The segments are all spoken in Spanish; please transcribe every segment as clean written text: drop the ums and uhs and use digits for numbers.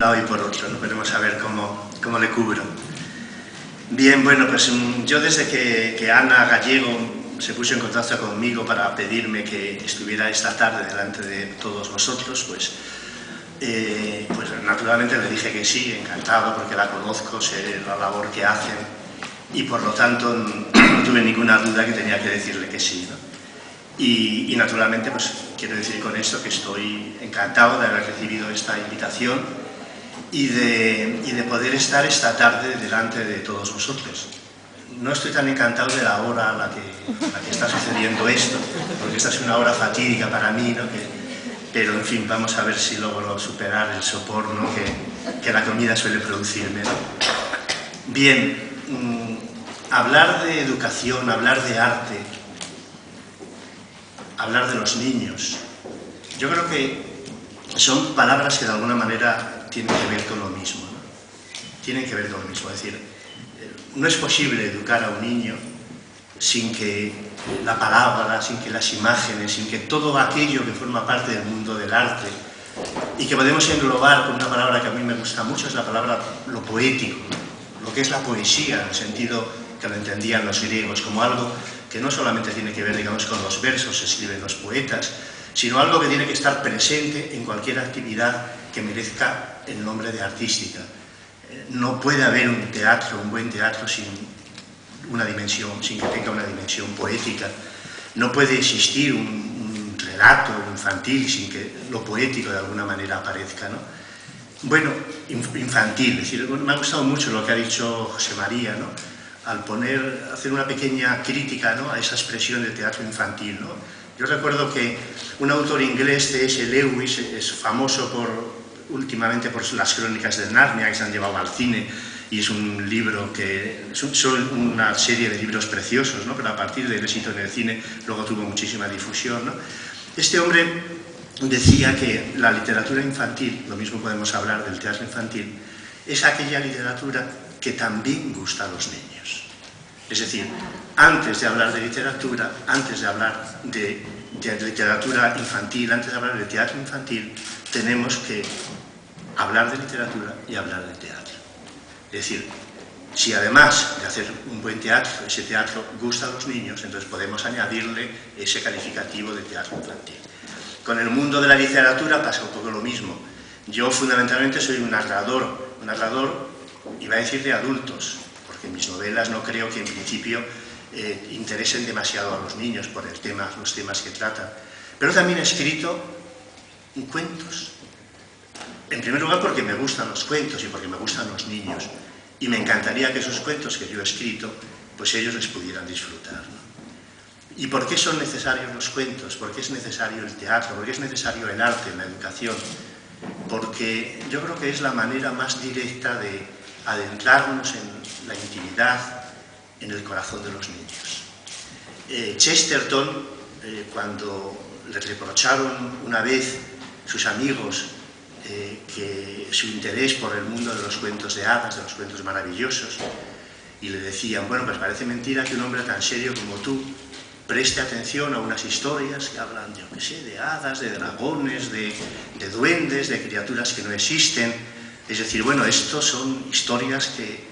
lado y por otro, ¿no? Veremos a ver cómo le cubro. Bien, bueno, pues yo desde que Ana Gallego se puso en contacto conmigo para pedirme que estuviera esta tarde delante de todos vosotros, pues naturalmente le dije que sí, encantado, porque la conozco, sé la labor que hacen y por lo tanto no tuve ninguna duda que tenía que decirle que sí, ¿no? Y naturalmente, pues quiero decir con esto que estoy encantado de haber recibido esta invitación y de poder estar esta tarde delante de todos vosotros. No estoy tan encantado de la hora a la que está sucediendo esto, porque esta es una hora fatídica para mí, ¿no? Pero en fin, vamos a ver si logro superar el sopor, ¿no? que la comida suele producirme, ¿no? Bien, hablar de educación, hablar de arte, hablar de los niños, yo creo que son palabras que de alguna manera tienen que ver con lo mismo, ¿no? Tienen que ver con lo mismo, es decir, no es posible educar a un niño sin que la palabra, sin que las imágenes, sin que todo aquello que forma parte del mundo del arte y que podemos englobar con una palabra que a mí me gusta mucho, es la palabra lo poético, ¿no? Lo que es la poesía, en el sentido que lo entendían los griegos, como algo que no solamente tiene que ver, digamos, con los versos que escriben los poetas, sino algo que tiene que estar presente en cualquier actividad que merezca el nombre de artística. No puede haber un teatro, un buen teatro, sin que tenga una dimensión poética. No puede existir un relato infantil sin que lo poético de alguna manera aparezca, ¿no? Bueno, infantil, es decir, me ha gustado mucho lo que ha dicho José María, ¿no? Al hacer una pequeña crítica, ¿no? A esa expresión de teatro infantil, ¿no? Yo recuerdo que un autor inglés, C.S. Lewis, es famoso últimamente por las crónicas de Narnia, que se han llevado al cine, y es un libro son una serie de libros preciosos, ¿no? Pero a partir del éxito en el cine luego tuvo muchísima difusión, ¿no? Este hombre decía que la literatura infantil, lo mismo podemos hablar del teatro infantil, es aquella literatura que también gusta a los niños. Es decir, antes de hablar de literatura, antes de hablar de literatura infantil, antes de hablar de teatro infantil, tenemos que hablar de literatura y hablar de teatro. Es decir, si además de hacer un buen teatro, ese teatro gusta a los niños, entonces podemos añadirle ese calificativo de teatro infantil. Con el mundo de la literatura pasa un poco lo mismo. Yo fundamentalmente soy un narrador, iba a decir de adultos, porque mis novelas no creo que en principio interesen demasiado a los niños por los temas que tratan. Pero también he escrito cuentos. En primer lugar porque me gustan los cuentos y porque me gustan los niños. Y me encantaría que esos cuentos que yo he escrito, pues ellos les pudieran disfrutar, ¿no? ¿Y por qué son necesarios los cuentos? ¿Por qué es necesario el teatro? ¿Por qué es necesario el arte en la educación? Porque yo creo que es la manera más directa de adentrarnos en la intimidad, en el corazón de los niños. Chesterton, cuando le reprocharon una vez sus amigos que su interés por el mundo de los cuentos de hadas, de los cuentos maravillosos, y le decían, bueno, pues parece mentira que un hombre tan serio como tú preste atención a unas historias que hablan, yo qué sé, de hadas, de dragones, de duendes, de criaturas que no existen. Es decir, bueno, estos son historias que,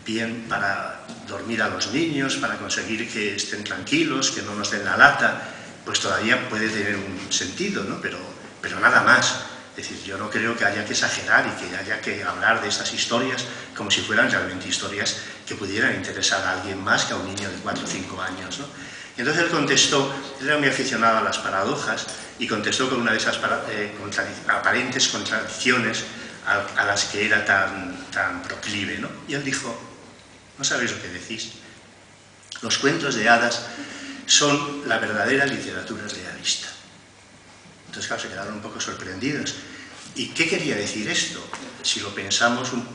bien para dormir a los niños, para conseguir que estén tranquilos, que no nos den la lata, pues todavía puede tener un sentido, ¿no? Pero nada más. Es decir, yo no creo que haya que exagerar y que haya que hablar de estas historias como si fueran realmente historias que pudieran interesar a alguien más que a un niño de 4 o 5 años, ¿no? Y entonces él contestó, él era muy aficionado a las paradojas, y contestó con una de esas aparentes contradicciones a las que era tan proclive, ¿no? Y él dijo, ¿no sabéis lo que decís? Los cuentos de hadas son la verdadera literatura realista. Entonces, claro, se quedaron un poco sorprendidos. ¿Y qué quería decir esto? Si lo pensamos un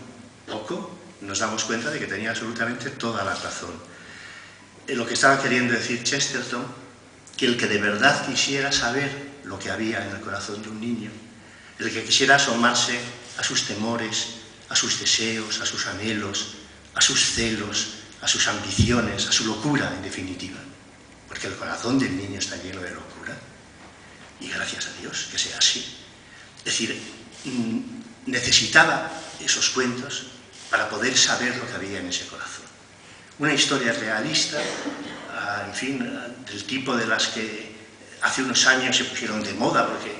poco, nos damos cuenta de que tenía absolutamente toda la razón. Lo que estaba queriendo decir Chesterton, que el que de verdad quisiera saber lo que había en el corazón de un niño, el que quisiera asomarse a sus temores, a sus deseos, a sus anhelos, a sus celos, a sus ambiciones, a su locura, en definitiva, porque el corazón del niño está lleno de locura, y gracias a Dios que sea así. Es decir, necesitaba esos cuentos para poder saber lo que había en ese corazón. Una historia realista, en fin, del tipo de las que hace unos años se pusieron de moda, porque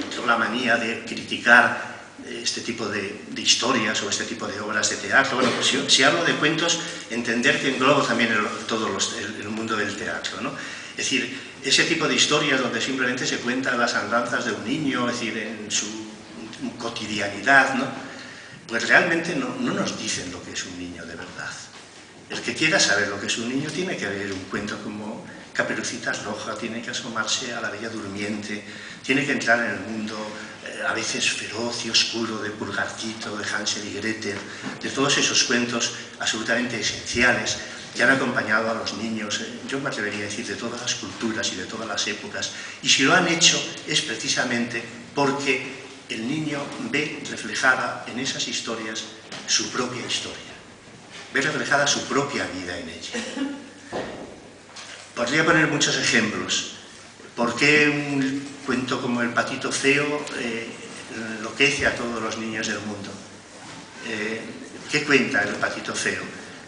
entró la manía de criticar este tipo de historias o este tipo de obras de teatro. Bueno, pues si hablo de cuentos, entender que englobo también todo el mundo del teatro, ¿no? Es decir, ese tipo de historias donde simplemente se cuentan las andanzas de un niño, es decir, en su cotidianidad, ¿no? Pues realmente no nos dicen lo que es un niño de verdad. El que quiera saber lo que es un niño tiene que leer un cuento como Caperucita Roja, tiene que asomarse a La Bella Durmiente, tiene que entrar en el mundo a veces feroz y oscuro de Pulgarcito, de Hansel y Gretel, de todos esos cuentos absolutamente esenciales que han acompañado a los niños, yo me atrevería a decir, de todas las culturas y de todas las épocas. Y si lo han hecho es precisamente porque el niño ve reflejada en esas historias su propia historia, ve reflejada su propia vida en ella. Podría poner muchos ejemplos. ¿Por qué un cuento como El Patito Feo enloquece a todos los niños del mundo? ¿Qué cuenta El Patito Feo?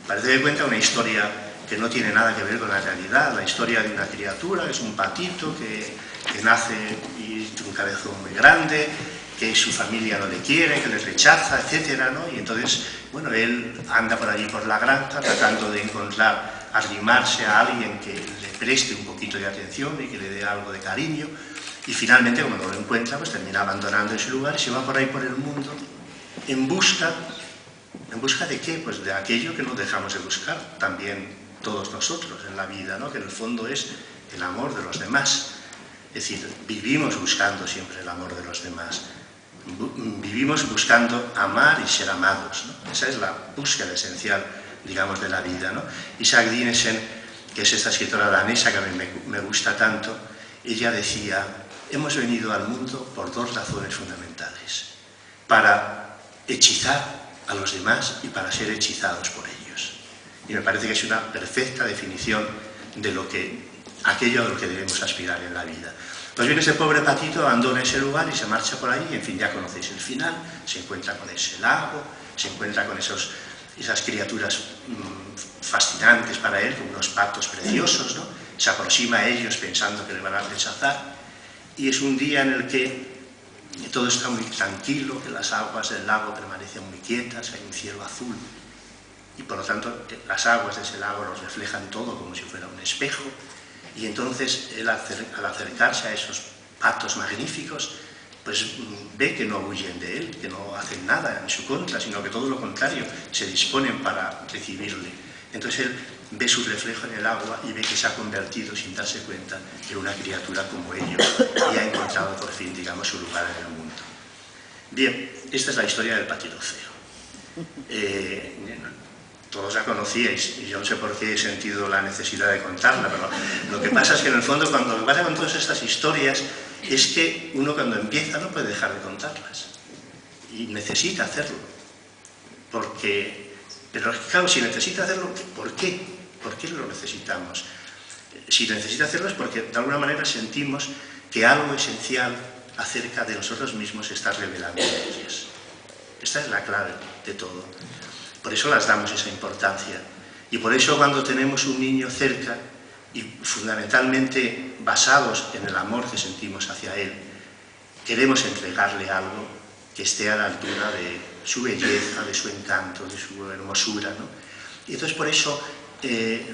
Parece que cuenta una historia que no tiene nada que ver con la realidad, la historia de una criatura, que es un patito que nace y tiene un cabezón muy grande, que su familia no le quiere, que le rechaza, etcétera, ¿no? Y entonces, bueno, él anda por allí por la granja tratando de encontrar, arrimarse a alguien que le preste un poquito de atención y que le dé algo de cariño, y finalmente, cuando lo encuentra, pues termina abandonando ese lugar y se va por ahí por el mundo en busca de ¿qué? Pues de aquello que no dejamos de buscar también todos nosotros en la vida, ¿no? Que en el fondo es el amor de los demás. Es decir, vivimos buscando siempre el amor de los demás. Vivimos buscando amar y ser amados, ¿no? Esa es la búsqueda esencial, digamos, de la vida, ¿no? Isaac Dinesen, que es esta escritora danesa que a mí me gusta tanto, ella decía: hemos venido al mundo por dos razones fundamentales: para hechizar a los demás y para ser hechizados por ellos. Y me parece que es una perfecta definición de aquello a lo que debemos aspirar en la vida. Pues bien, ese pobre patito abandona ese lugar y se marcha por allí, y en fin, ya conocéis el final, se encuentra con ese lago, se encuentra con esas criaturas fascinantes para él, con unos patos preciosos, ¿no? Se aproxima a ellos pensando que le van a rechazar, y es un día en el que todo está muy tranquilo, que las aguas del lago permanecen muy quietas, hay un cielo azul, y por lo tanto las aguas de ese lago los reflejan todo como si fuera un espejo. Y entonces él, al acercarse a esos patos magníficos, pues ve que no huyen de él, que no hacen nada en su contra, sino que todo lo contrario, se disponen para recibirle. Entonces él ve su reflejo en el agua y ve que se ha convertido, sin darse cuenta, en una criatura como ellos, y ha encontrado por fin, digamos, su lugar en el mundo. Bien, esta es la historia del Patito Feo. Todos la conocíais, y yo no sé por qué he sentido la necesidad de contarla, pero lo que pasa es que en el fondo, cuando pasa con todas estas historias, es que uno cuando empieza no puede dejar de contarlas, y necesita hacerlo, pero claro, si necesita hacerlo, ¿por qué? ¿Por qué lo necesitamos? Si necesita hacerlo es porque de alguna manera sentimos que algo esencial acerca de nosotros mismos se está revelando en ellas. Esta es la clave de todo. Por eso las damos esa importancia. Y por eso cuando tenemos un niño cerca, y fundamentalmente basados en el amor que sentimos hacia él, queremos entregarle algo que esté a la altura de su belleza, de su encanto, de su hermosura, ¿no? Y entonces por eso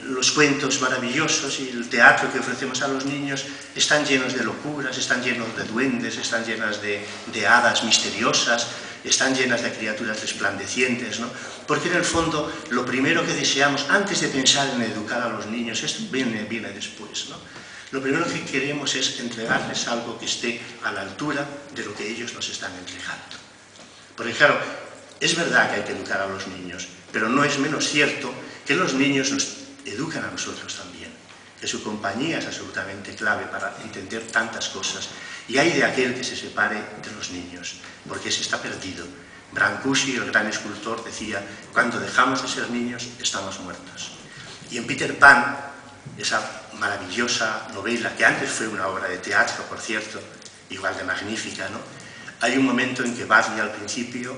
los cuentos maravillosos y el teatro que ofrecemos a los niños están llenos de locuras, están llenos de duendes, están llenas de hadas misteriosas, están llenas de criaturas resplandecientes, ¿no? Porque en el fondo lo primero que deseamos antes de pensar en educar a los niños, esto viene después, ¿no? Lo primero que queremos es entregarles algo que esté a la altura de lo que ellos nos están entregando. Porque claro, es verdad que hay que educar a los niños, pero no es menos cierto que los niños nos educan a nosotros también, que su compañía es absolutamente clave para entender tantas cosas. Y hay de aquel que se separe de los niños, porque se está perdido. Brancusi, el gran escultor, decía: cuando dejamos de ser niños, estamos muertos. Y en Peter Pan, esa maravillosa novela, que antes fue una obra de teatro, por cierto, igual de magnífica, ¿no? Hay un momento en que Barney al principio